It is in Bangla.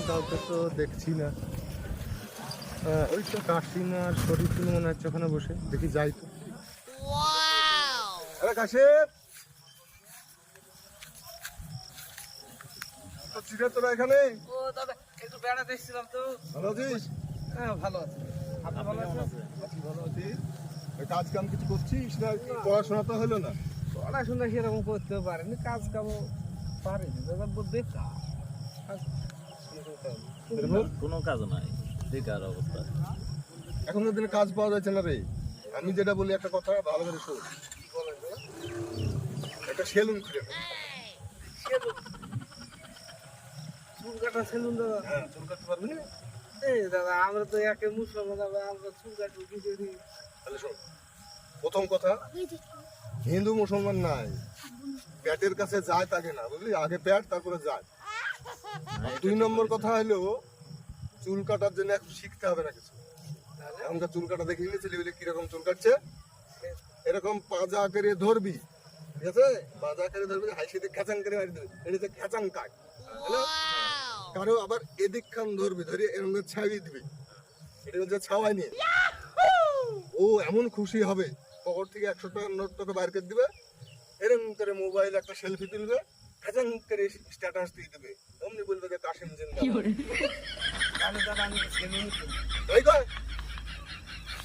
কাউকে তো দেখছি না। ওই তো কাশিম আর শরীফ মনে হচ্ছে ওখানে বসে, দেখি যাই তো। আরে কাশিম, চিরে তোরা এখানে? ও দাদা একটু বেড়াতে এসেছিলাম তো। ভালো আছিস? হ্যাঁ ভালো আছি। আপনি ভালো আছেন? আছি, ভালো আছি। কাজ কাম কিছু করছিস না? পড়াশোনা তো হলো না। পড়াশোনা সেরকম করতেও পারেনি, কাজ কামও পারেনি দাদা, বেকার। কোনো কাজ নাই, বেকার অবস্থা। এখনকার দিনে কাজ পাওয়া যাচ্ছে না রে। আমি যেটা বলি একটা কথা ভালো করে শোন। একটা সেলুন খুলে নে। চুল কাটা সেলুন দাদা? হ্যাঁ, চুল কাটতে পারবি না? এই দাদা আমরা তো একে মুসলমান, আমরা চুল কাটবো কি করি? তাহলে শোন, প্রথম কথা, হিন্দু মুসলমান নাই, প্যাটের কাছে যায় তাকে না, বুঝলি? আগে প্যাট তারপরে যায়। আর 2 নম্বর কথা হলো, চুল কাটার জন্য এখন শিখতে হবে না কিছু। এখনকার চুল কাটা দেখে নিয়েছিলি বলে কিরকম চুল কাটছে, এরকম পাজা করে ধরবি, ঠিক আছে? পাজা করে ধরবি, হাসি দিয়ে খেচাং করে মারি দিবি, এটা খেচাং কাট। হ্যালো, কারো আবার এদিক খান ধরবি, ধরে এরকম ছাড়ি দিবি, এটা হচ্ছে ছাওয়াই নিয়ে। ও এমন খুশি হবে, পকেট থেকে 100 টাকার নোট তোকে বাইর করে দিবে, এরকম করে মোবাইল একটা সেলফি তুলবে, খাজাং করে স্ট্যাটাস দিয়ে দেবে, অমনি বলবে যে কাশিম জিন্দাবাদ। তাহলে দাদা আমি সেলুন তাই কয়?